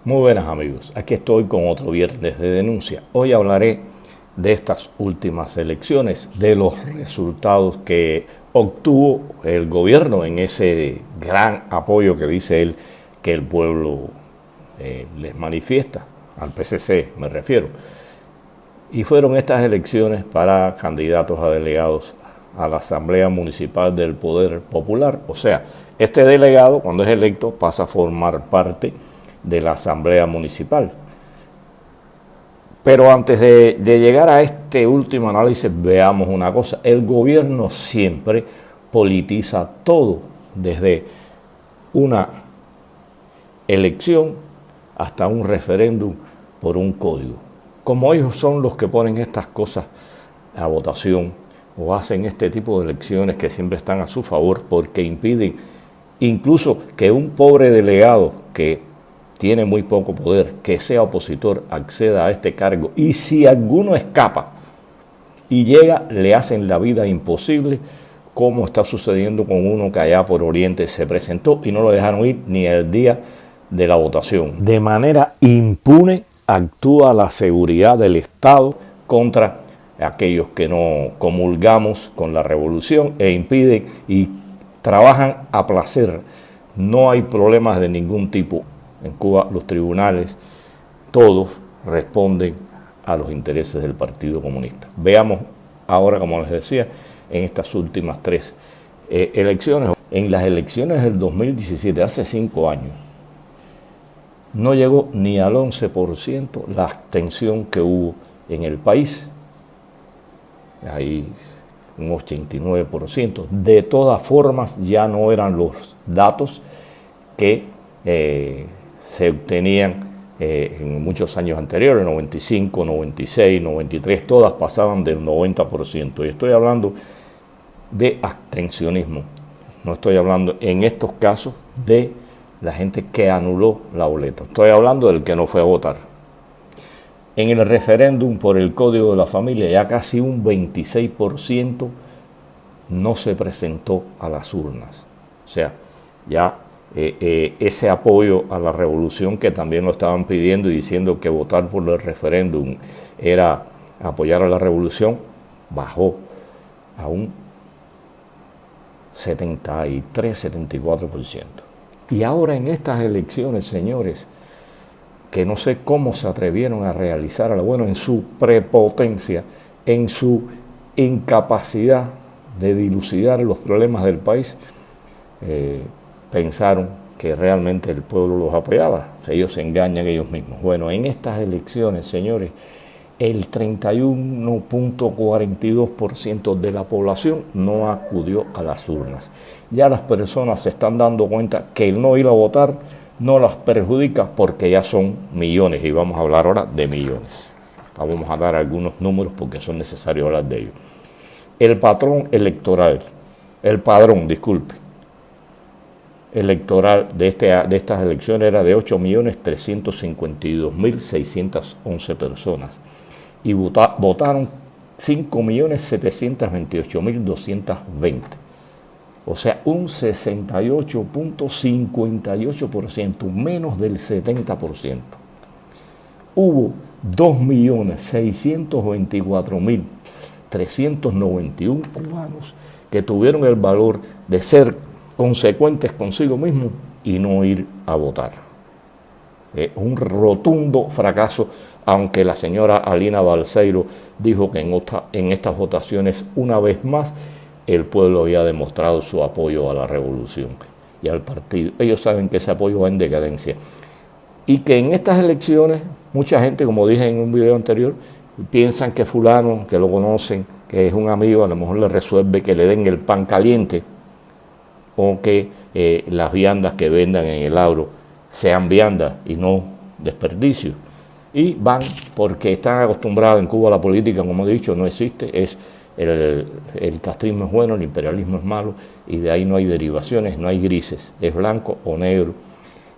Muy buenas amigos, aquí estoy con otro viernes de denuncia. Hoy hablaré de estas últimas elecciones, de los resultados que obtuvo el gobierno en ese gran apoyo que dice él que el pueblo les manifiesta, al PCC me refiero. Y fueron estas elecciones para candidatos a delegados a la Asamblea Municipal del Poder Popular. O sea, este delegado, cuando es electo, pasa a formar parte de la Asamblea Municipal. Pero antes de llegar a este último análisis, veamos una cosa. El gobierno siempre politiza todo, desde una elección hasta un referéndum por un código. Como ellos son los que ponen estas cosas a votación o hacen este tipo de elecciones que siempre están a su favor porque impiden incluso que un pobre delegado que tiene muy poco poder, que sea opositor, acceda a este cargo. Y si alguno escapa y llega, le hacen la vida imposible, como está sucediendo con uno que allá por Oriente se presentó y no lo dejaron ir ni el día de la votación. De manera impune actúa la seguridad del Estado contra aquellos que no comulgamos con la revolución e impiden y trabajan a placer. No hay problemas de ningún tipo. En Cuba los tribunales, todos responden a los intereses del Partido Comunista. Veamos ahora, como les decía, en estas últimas tres elecciones. En las elecciones del 2017, hace 5 años, no llegó ni al 11% la abstención que hubo en el país. Hay un 89%. De todas formas, ya no eran los datos que se obtenían en muchos años anteriores, 95, 96, 93, todas pasaban del 90%. Y estoy hablando de abstencionismo. No estoy hablando en estos casos de la gente que anuló la boleta. Estoy hablando del que no fue a votar. En el referéndum por el Código de la Familia, ya casi un 26% no se presentó a las urnas. O sea, ya ese apoyo a la revolución que también lo estaban pidiendo y diciendo que votar por el referéndum era apoyar a la revolución, bajó a un 73-74%. Y ahora en estas elecciones, señores, que no sé cómo se atrevieron a realizar, bueno, en su prepotencia, en su incapacidad de dilucidar los problemas del país, pensaron que realmente el pueblo los apoyaba. O sea, ellos se engañan ellos mismos. Bueno, en estas elecciones, señores, el 31.42% de la población no acudió a las urnas. Ya las personas se están dando cuenta que el no ir a votar no las perjudica porque ya son millones, y vamos a hablar ahora de millones. Vamos a dar algunos números porque son necesarios hablar de ellos. El padrón electoral de estas elecciones era de 8.352.611 personas y votaron 5.728.220. O sea, un 68.58%, menos del 70%. Hubo 2.624.391 cubanos que tuvieron el valor de ser consecuentes consigo mismos y no ir a votar. Un rotundo fracaso, aunque la señora Alina Balseiro dijo que en estas votaciones, una vez más, el pueblo había demostrado su apoyo a la revolución y al partido. Ellos saben que ese apoyo va en decadencia. Y que en estas elecciones, mucha gente, como dije en un video anterior, piensan que fulano, que lo conocen, que es un amigo, a lo mejor le resuelve que le den el pan caliente o que las viandas que vendan en el agro sean viandas y no desperdicios. Y van porque están acostumbrados en Cuba a la política, como he dicho, no existe, es el castrismo es bueno, el imperialismo es malo, y de ahí no hay derivaciones, no hay grises, es blanco o negro.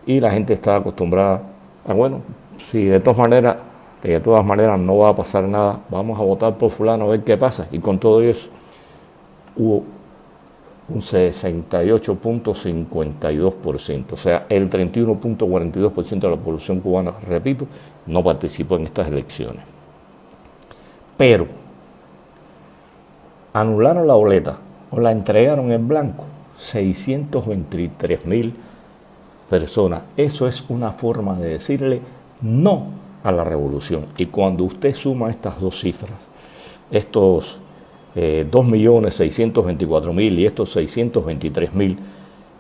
Y la gente está acostumbrada a, bueno, si de todas maneras no va a pasar nada, vamos a votar por fulano a ver qué pasa. Y con todo eso hubo un 68.52%, o sea, el 31.42% de la población cubana, repito, no participó en estas elecciones. Pero anularon la boleta o la entregaron en blanco 623.000 personas. Eso es una forma de decirle no a la revolución. Y cuando usted suma estas dos cifras, estos 2.624.000 y estos 623.000,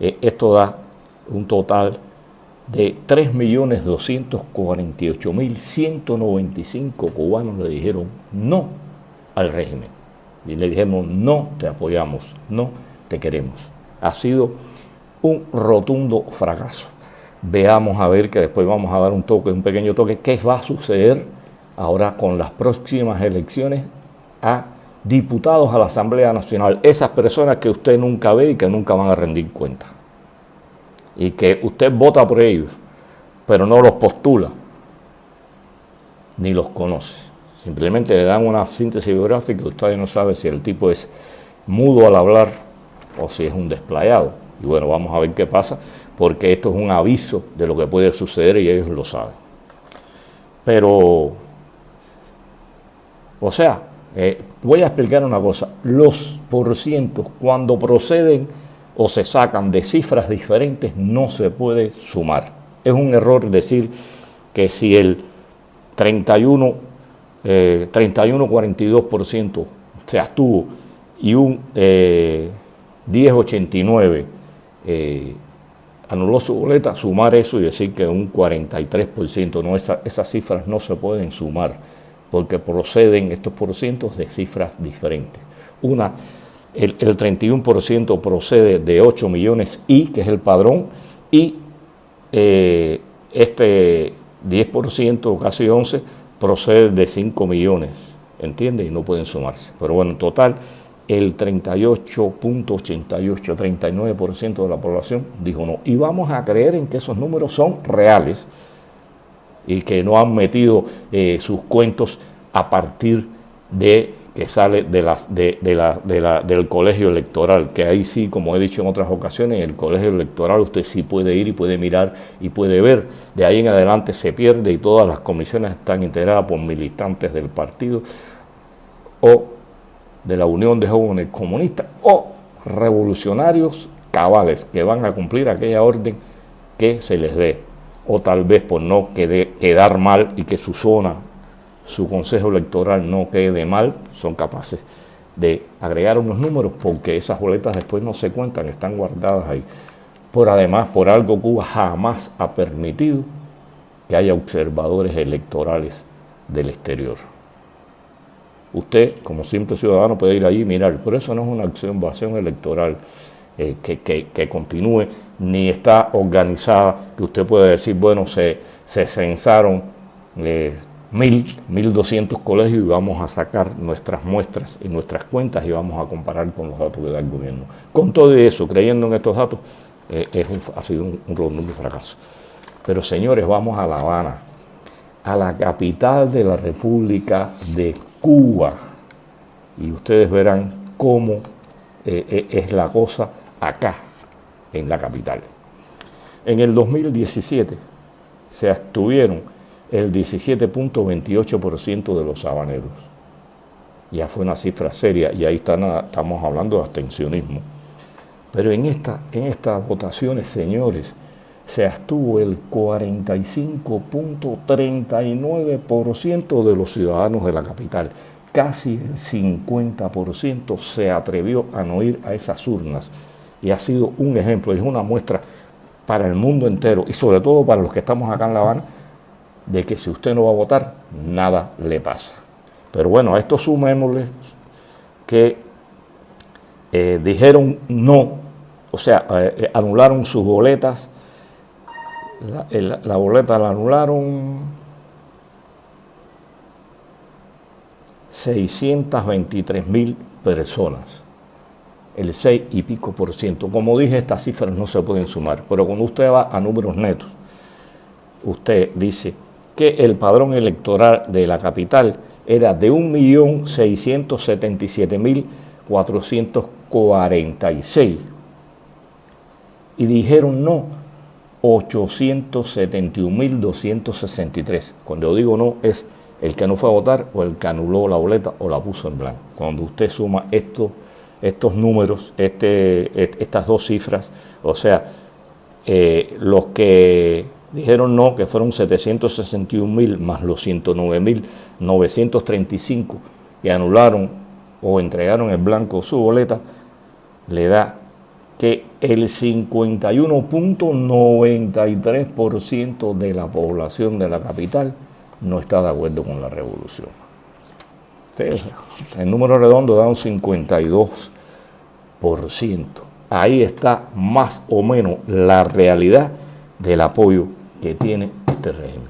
esto da un total de 3.248.195 cubanos le dijeron no al régimen. Y le dijimos, no te apoyamos, no te queremos. Ha sido un rotundo fracaso. Veamos a ver, que después vamos a dar un pequeño toque, qué va a suceder ahora con las próximas elecciones a diputados a la Asamblea Nacional. Esas personas que usted nunca ve y que nunca van a rendir cuenta. Y que usted vota por ellos, pero no los postula, ni los conoce. Simplemente le dan una síntesis biográfica y usted no sabe si el tipo es mudo al hablar o si es un desplayado. Y bueno, vamos a ver qué pasa, porque esto es un aviso de lo que puede suceder y ellos lo saben. Pero, o sea, voy a explicar una cosa. Los porcientos, cuando proceden o se sacan de cifras diferentes, no se puede sumar. Es un error decir que si el 31,42% se abstuvo y un 10,89% anuló su boleta, sumar eso y decir que un 43%, no, esas cifras no se pueden sumar, porque proceden estos porcientos de cifras diferentes. El 31% procede de 8 millones que es el padrón, y este 10%, casi 11%, procede de 5 millones, ¿entiende? Y no pueden sumarse. Pero bueno, en total, el 38.88, 39% de la población dijo no. Y vamos a creer en que esos números son reales y que no han metido sus cuentos a partir de que sale del colegio electoral, que ahí sí, como he dicho en otras ocasiones, en el colegio electoral usted sí puede ir y puede mirar y puede ver. De ahí en adelante se pierde y todas las comisiones están integradas por militantes del partido o de la Unión de Jóvenes Comunistas o revolucionarios cabales que van a cumplir aquella orden que se les dé, o tal vez por no quedar mal y que su zona, su consejo electoral no quede mal, son capaces de agregar unos números, porque esas boletas después no se cuentan, están guardadas ahí. Además, por algo Cuba jamás ha permitido que haya observadores electorales del exterior. Usted, como simple ciudadano, puede ir allí y mirar, pero eso no es una observación electoral que continúe, ni está organizada, que usted puede decir, bueno, se censaron 1.200 colegios y vamos a sacar nuestras muestras y nuestras cuentas y vamos a comparar con los datos que da el gobierno. Con todo eso, creyendo en estos datos, ha sido un rotundo fracaso. Pero señores, vamos a La Habana, a la capital de la República de Cuba, y ustedes verán cómo es la cosa acá, en la capital. En el 2017 se abstuvieron el 17.28% de los habaneros. Ya fue una cifra seria, y ahí estamos hablando de abstencionismo. Pero en estas votaciones, señores, se abstuvo el 45.39% de los ciudadanos de la capital. Casi el 50% se atrevió a no ir a esas urnas. Y ha sido un ejemplo, es una muestra para el mundo entero, y sobre todo para los que estamos acá en La Habana, de que si usted no va a votar, nada le pasa. Pero bueno, a esto sumémosle que dijeron no, o sea, anularon sus boletas. La boleta la anularon 623.000 personas, el 6 y pico por ciento. Como dije, estas cifras no se pueden sumar, pero cuando usted va a números netos, usted dice que el padrón electoral de la capital era de 1.677.440 46 y dijeron no 871.263. Cuando digo no es el que no fue a votar o el que anuló la boleta o la puso en blanco. Cuando usted suma estos números, estas dos cifras, o sea, los que dijeron no, que fueron 761.000 más los 109.935 que anularon o entregaron en blanco su boleta, le da que el 51.93% de la población de la capital no está de acuerdo con la revolución. Sí, el número redondo da un 52%. Ahí está más o menos la realidad del apoyo que tiene este régimen.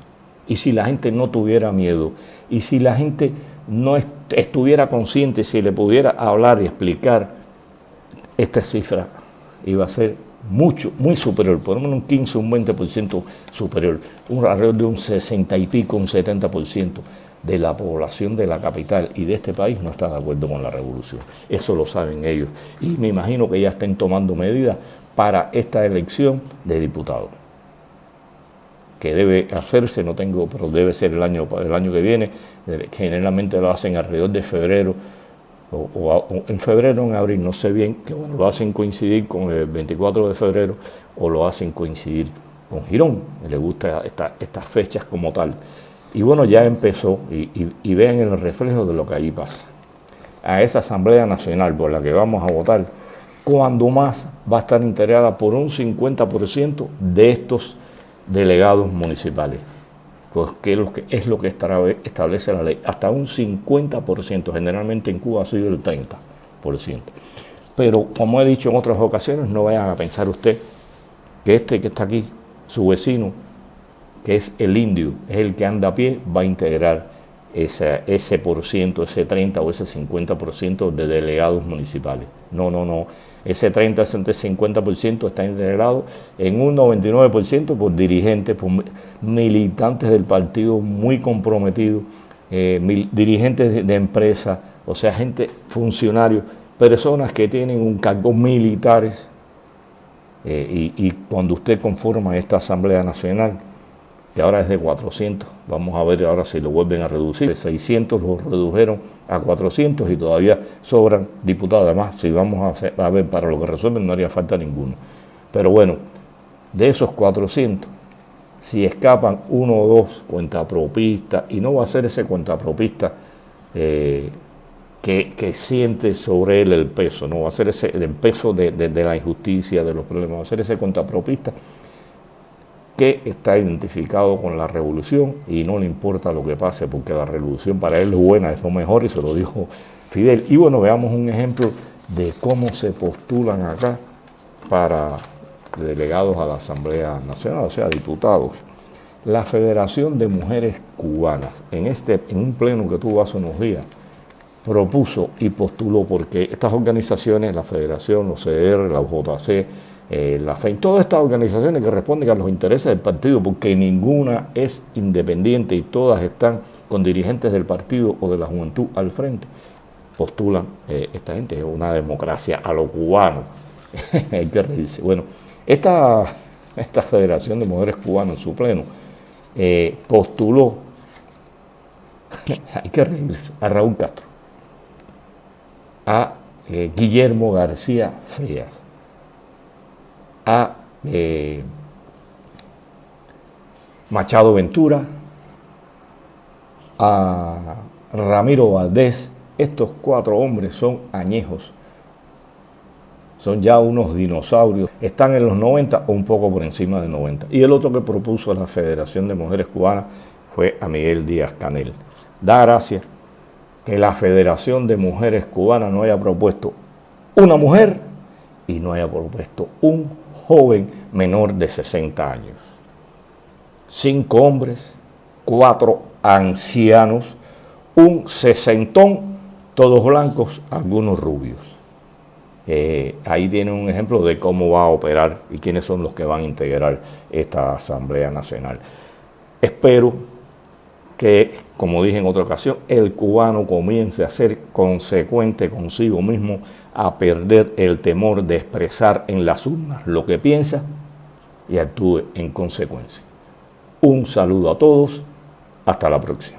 Y si la gente no tuviera miedo, y si la gente no estuviera consciente, si le pudiera hablar y explicar, esta cifra iba a ser muy superior, por lo menos un 15, un 20% superior, alrededor de un 60 y pico, un 70% de la población de la capital y de este país no está de acuerdo con la revolución. Eso lo saben ellos. Y me imagino que ya estén tomando medidas para esta elección de diputados, que debe hacerse, pero debe ser el año que viene. Generalmente lo hacen alrededor de febrero, o en febrero o en abril, no sé bien, que bueno, lo hacen coincidir con el 24 de febrero o lo hacen coincidir con Girón. Le gusta estas fechas como tal. Y bueno, ya empezó y vean el reflejo de lo que allí pasa. A esa Asamblea Nacional por la que vamos a votar, cuando más va a estar integrada por un 50% de estos delegados municipales, pues que es lo que establece la ley, hasta un 50%, generalmente en Cuba ha sido el 30%. Pero como he dicho en otras ocasiones, no vayan a pensar usted que este que está aquí, su vecino, que es el indio, es el que anda a pie, va a integrar ese por ciento, ese 30 o ese 50% de delegados municipales. No. Ese 30, ese 50% está integrado en un 99% por dirigentes, por militantes del partido muy comprometidos, dirigentes de empresas, o sea, funcionarios, personas que tienen un cargo militares. Y cuando usted conforma esta Asamblea Nacional, que ahora es de 400, vamos a ver ahora si lo vuelven a reducir, de 600 lo redujeron a 400 y todavía sobran diputados. Además, si vamos a ver para lo que resuelven no haría falta ninguno. Pero bueno, de esos 400, si escapan uno o dos cuentapropistas, y no va a ser ese cuentapropista que siente sobre él el peso, no va a ser el peso de la injusticia, de los problemas, va a ser ese cuentapropista que está identificado con la revolución y no le importa lo que pase porque la revolución para él es buena, es lo mejor, y se lo dijo Fidel. Y bueno, veamos un ejemplo de cómo se postulan acá para delegados a la Asamblea Nacional, o sea, diputados. La Federación de Mujeres Cubanas, en un pleno que tuvo hace unos días, propuso y postuló, porque estas organizaciones, la Federación, los CDR, la JC, la FEIN, todas estas organizaciones que responden a los intereses del partido, porque ninguna es independiente y todas están con dirigentes del partido o de la juventud al frente, postulan esta gente. Es una democracia a lo cubano. Hay que reírse. Bueno, esta Federación de Mujeres Cubanas en su pleno postuló, hay que reírse, a Raúl Castro, a Guillermo García Frías, a Machado Ventura, a Ramiro Valdés. Estos 4 hombres son añejos, son ya unos dinosaurios, están en los 90 o un poco por encima de 90. Y el otro que propuso la Federación de Mujeres Cubanas fue a Miguel Díaz-Canel. Da gracia que la Federación de Mujeres Cubanas no haya propuesto una mujer y no haya propuesto un joven menor de 60 años. 5 hombres, 4 ancianos, un sesentón, todos blancos, algunos rubios. Ahí tienen un ejemplo de cómo va a operar y quiénes son los que van a integrar esta Asamblea Nacional. Espero que, como dije en otra ocasión, el cubano comience a ser consecuente consigo mismo, a perder el temor de expresar en las urnas lo que piensa y actúe en consecuencia. Un saludo a todos, hasta la próxima.